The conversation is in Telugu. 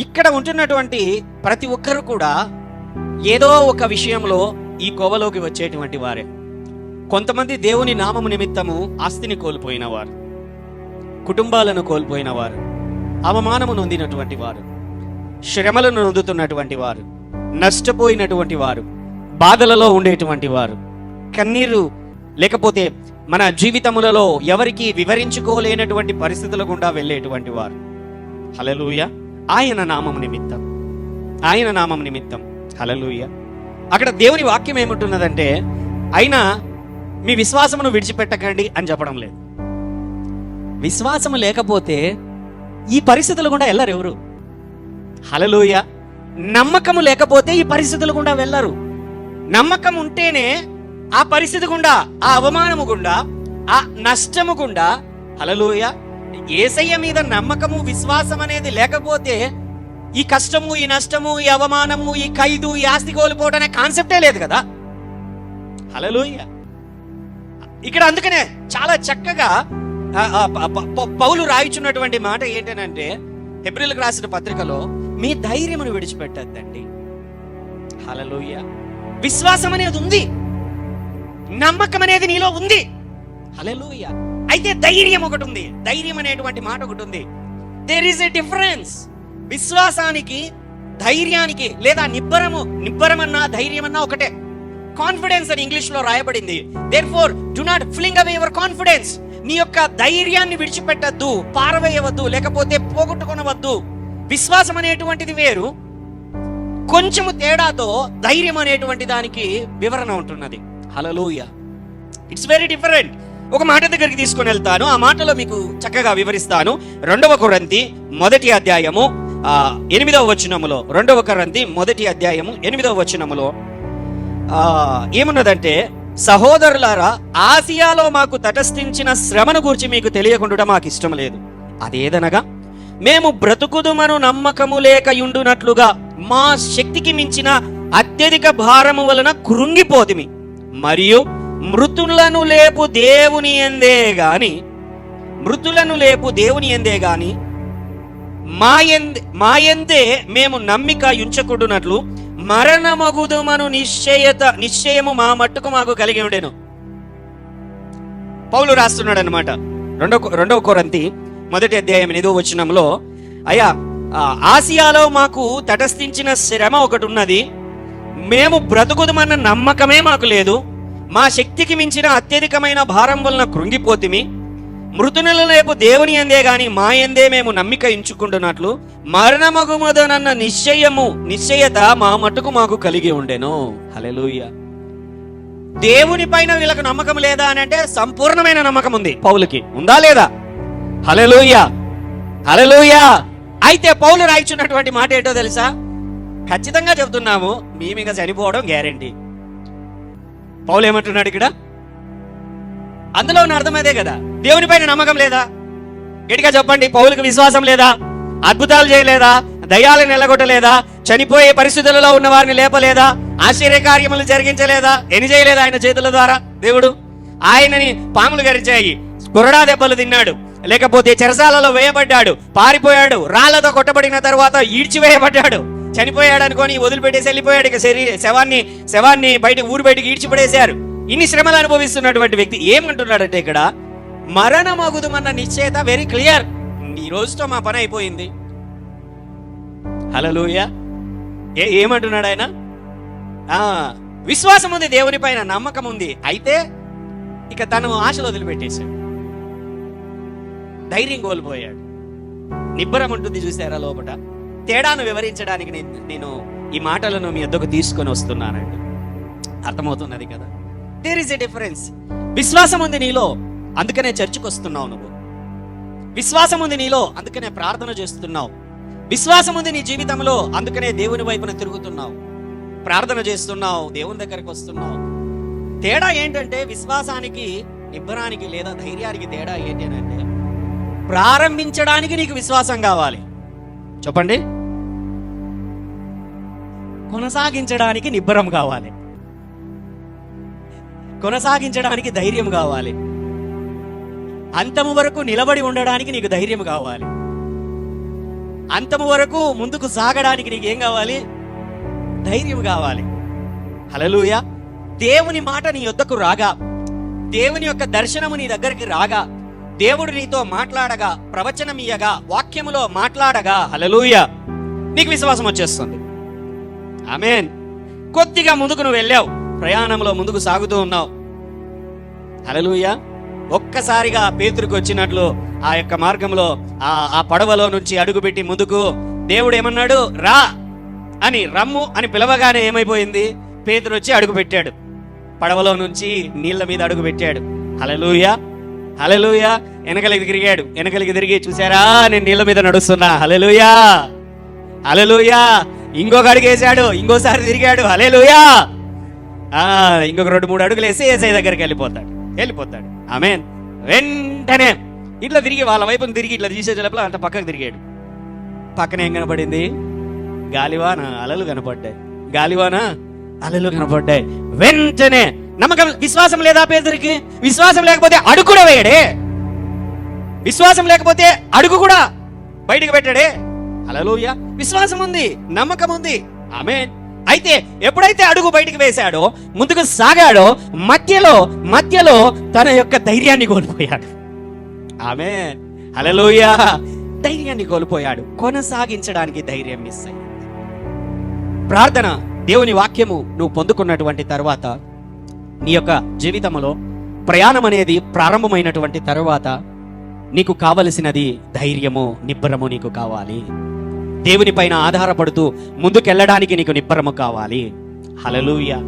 ఇక్కడ ఉంటున్నటువంటి ప్రతి ఒక్కరు కూడా ఏదో ఒక విషయంలో ఈ కోవలోకి వచ్చేటువంటి వారే. కొంతమంది దేవుని నామము నిమిత్తము ఆస్తిని కోల్పోయిన వారు, కుటుంబాలను కోల్పోయిన వారు, అవమానము నొందినటువంటి వారు, శ్రమలను నొందుతున్నటువంటి వారు, నష్టపోయినటువంటి వారు, బాధలలో ఉండేటువంటి వారు, కన్నీరు లేకపోతే మన జీవితములలో ఎవరికి వివరించుకోలేనటువంటి పరిస్థితుల గుండా వెళ్ళేటువంటి వారు. హల్లెలూయా. ఆయన నామము నిమిత్తం, ఆయన నామము నిమిత్తం. హల్లెలూయా. అక్కడ దేవుని వాక్యం ఏముంటున్నదంటే, అయినా మీ విశ్వాసమును విడిచిపెట్టకండి అని చెప్పడం లేదు. విశ్వాసము లేకపోతే ఈ పరిస్థితుల గుండా వెళ్ళరు ఎవరు. హల్లెలూయా. నమ్మకము లేకపోతే ఈ పరిస్థితుల గుండా వెళ్ళరు. నమ్మకం ఉంటేనే ఆ పరిస్థితి గుండా, ఆ అవమానము గుండా, ఆ నష్టము గుండా. హల్లెలూయా. యేసయ్య మీద నమ్మకము విశ్వాసం అనేది లేకపోతే ఈ కష్టము, ఈ నష్టము, ఈ అవమానము, ఈ ఖైదు, ఈ ఆస్తి కోల్పోవడం అనే కాన్సెప్టే లేదు కదా. హల్లెలూయా. ఇక్కడ అందుకనే చాలా చక్కగా పౌలు రాయిచున్నటువంటి మాట ఏంటనంటే, హెబ్రీయులకు రాసిన పత్రికలో మీ ధైర్యమును విడిచిపెట్టద్దండి. హల్లెలూయా. విశ్వాసం అనేది ఉంది, నమ్మకం అనేది నీలో ఉంది. హల్లెలూయా. అయితే ధైర్యం ఒకటి ఉంది. ధైర్యం అనేటువంటి మాట ఒకటి ఉంది. There is a difference. విశ్వాసానికి, ధైర్యానికి, లేదా నిబ్బరమన్నా ధైర్యమన్నా ఒకటే. కాన్ఫిడెన్స్ అని ఇంగ్లీష్ లో రాయబడింది. Therefore do not fling away your confidence. నీ యొక్క ధైర్యాన్ని విడిచిపెట్టద్దు, పారవేయవద్దు, లేకపోతే పోగొట్టుకొనవద్దు. విశ్వాసం అనేటువంటిది వేరు, కొంచెము తేడాతో ధైర్యం అనేటువంటి దానికి వివరణ ఉంటున్నది. హల్లెలూయా. It's very different. ఒక మాట దగ్గరికి తీసుకొని వెళ్తాను, ఆ మాటలో మీకు చక్కగా వివరిస్తాను. 2 కొరింథీ 1వ అధ్యాయము 8వ వచనములో, 2 కొరింథీ 1వ అధ్యాయము 8వ వచనములో ఏమున్నదంటే, సహోదరులారా, ఆసియాలో మాకు తటస్థించిన శ్రమను గురించి మీకు తెలియకుండా మాకు ఇష్టం లేదు. అదేదనగా, మేము బ్రతుకుదుమను నమ్మకము లేకయుండునట్లుగా మా శక్తికి మించిన అత్యధిక భారము వలన కృంగిపోతిమి. మరియు మృతులను లేపు దేవుని యందే గాని మాయందే మేము నమ్మిక ఉంచకుండునట్లు మరణమగుదుమను నిశ్చయము మా మట్టుకు మాకు కలిగి ఉండెను. పౌలు రాస్తున్నాడు అనమాట. 2 కొరింథీ 1వ అధ్యాయం 8వ వచనంలో, అయ్యా, ఆసియాలో మాకు తటస్థించిన శ్రమ ఒకటి ఉన్నది, మేము బ్రతుకుదమన్న నమ్మకమే మాకు లేదు, మా శక్తికి మించిన అత్యధికమైన భారం వలన కృంగిపోతిమి. మృతులను లేపు దేవుని యందే గాని మా యందే మేము నమ్మిక ఎంచుకుంటున్నట్లు మరణమగుమదనన్న నిశ్చయత మా మట్టుకు మాకు కలిగి ఉండెను. హల్లెలూయా. దేవుని పైన వీళ్ళకు నమ్మకం లేదా అని అంటే, సంపూర్ణమైన నమ్మకం ఉంది. పౌలుకి ఉందా లేదా? హల్లెలూయా. హల్లెలూయా. అయితే పౌలు రాయిచున్నటువంటి మాట ఏంటో తెలుసా? ఖచ్చితంగా చెబుతున్నాము, మేమిక చనిపోవడం గ్యారెంటీ. పౌలు ఏమంటున్నాడు ఇక్కడ? అందులో ఉన్న అర్థం అదే కదా. దేవుని పైన నమ్మకం లేదా? గట్టిగా చెప్పండి. పౌలుకి విశ్వాసం లేదా? అద్భుతాలు చేయలేదా? దయ్యాలను నిలగొట్టలేదా? చనిపోయే పరిస్థితులలో ఉన్న వారిని లేపలేదా? ఆశ్చర్యకార్యములు జరిగించలేదా? ఎన్ని చేయలేదా ఆయన చేతుల ద్వారా? దేవుడు ఆయనని పాములు గరిచాయి, కొరడా దెబ్బలు తిన్నాడు, లేకపోతే చెరసాలలో వేయబడ్డాడు, పారిపోయాడు, రాళ్లతో కొట్టబడిన తర్వాత ఈడ్చివేయబడ్డాడు, చనిపోయాడు అనుకొని వదిలిపెట్టేసి వెళ్ళిపోయాడు. ఇక శవాన్ని ఊరు బయటికి ఈడ్చిపడేశారు. ఇన్ని శ్రమలు అనుభవిస్తున్నటువంటి వ్యక్తి ఏమంటున్నాడంటే, ఇక్కడ మరణమగుదుమన్న నిశ్చయత వెరీ క్లియర్. ఈ రోజుతో మా పని అయిపోయింది. హల్లెలూయా. ఏమంటున్నాడు ఆయన? విశ్వాసం ఉంది, దేవుని పైన నమ్మకం ఉంది. అయితే ఇక తను ఆశలు వదిలిపెట్టేశాడు, ధైర్యం కోల్పోయాడు. నిబ్బరం ఉంటుంది చూసారా లోపట. తేడాను వివరించడానికి నేను ఈ మాటలను మీ వద్దకు తీసుకొని వస్తున్నానండి. అర్థమవుతున్నది కదా? There is a difference. విశ్వాసం ఉంది నీలో, అందుకనే చర్చికి వస్తున్నావు నువ్వు. విశ్వాసం ఉంది నీలో, అందుకనే ప్రార్థన చేస్తున్నావు. విశ్వాసం ఉంది నీ జీవితంలో, అందుకనే దేవుని వైపున తిరుగుతున్నావు, ప్రార్థన చేస్తున్నావు, దేవుని దగ్గరికి వస్తున్నావు. తేడా ఏంటంటే, విశ్వాసానికి, నిబ్బరానికి లేదా ధైర్యానికి తేడా ఏంటి అని అంటే, ప్రారంభించడానికి నీకు విశ్వాసం కావాలి. చెప్పండి. కొనసాగించడానికి నిబ్బరం కావాలి, కొనసాగించడానికి ధైర్యం కావాలి, అంతము వరకు నిలబడి ఉండడానికి నీకు ధైర్యం కావాలి. అంతము వరకు ముందుకు సాగడానికి నీకు ఏం కావాలి? ధైర్యం కావాలి. హల్లెలూయా. దేవుని మాట నీ యొద్దకు రాగా, దేవుని యొక్క దర్శనము నీ దగ్గరికి రాగా, దేవుడు నీతో మాట్లాడగా, ప్రవచనమియ్యగా, వాక్యములో మాట్లాడగా, హల్లెలూయా, నీకు విశ్వాసం వచ్చేస్తుంది. ఆమేన్. కొద్దిగా ముందుకు నువ్వు వెళ్ళావు, ప్రయాణంలో ముందుకు సాగుతూ ఉన్నావు. హల్లెలూయా. ఒక్కసారిగా పేతురుకు వచ్చినట్లు ఆ యొక్క మార్గంలో ఆ పడవలో నుంచి అడుగుపెట్టి ముందుకు దేవుడు ఏమన్నాడు? రా అని, రమ్ము అని పిలవగానే ఏమైపోయింది? పేతురు వచ్చి అడుగు పెట్టాడు, పడవలో నుంచి నీళ్ల మీద అడుగు పెట్టాడు. హల్లెలూయా, హల్లెలూయా. వెనకలికి తిరిగి చూసారా నేను నీళ్ల మీద నడుస్తున్నా. హల్లెలూయా, హల్లెలూయా. ఇంకొక అడుగు వేసాడు, ఇంకోసారి తిరిగాడు. హల్లెలూయా. ఇంకొక 2-3 అడుగులు వేసి ఏసై దగ్గరికి వెళ్ళిపోతాడు. ఆమేన్. వెంటనే ఇట్లా తిరిగి వాళ్ళ వైపుని తిరిగి ఇట్లా తీసేసేటప్పుడు అంత పక్కకు తిరిగాడు. పక్కన ఏం కనపడింది? గాలివాన అలలు కనపడ్డాయి. వెంటనే నమ్మకం, విశ్వాసం లేదా పేతురికి? విశ్వాసం లేకపోతే అడుగు కూడా వేయడే, విశ్వాసం లేకపోతే అడుగు కూడా బయటికి పెట్టాడే. హల్లెలూయా. విశ్వాసం ఉంది, నమ్మకం ఉంది. ఆమేన్. అయితే ఎప్పుడైతే అడుగు బయటికి వేశాడో, ముందుకు సాగాడో, మధ్యలో తన యొక్క ధైర్యాన్ని కోల్పోయాడు. ఆమేన్. హల్లెలూయా. ధైర్యాన్ని కోల్పోయాడు. కొనసాగించడానికి ధైర్యం మిస్ అయ్యింది. ప్రార్థన, దేవుని వాక్యము నువ్వు పొందుకున్నటువంటి తర్వాత, నీ యొక్క జీవితంలో ప్రయాణం అనేది ప్రారంభమైనటువంటి తర్వాత నీకు కావలసినది ధైర్యము, నిబ్బరము నీకు కావాలి. దేవుని పైన ఆధారపడుతూ ముందుకెళ్ళడానికి నీకు నిబ్బరము కావాలి. హల్లెలూయా.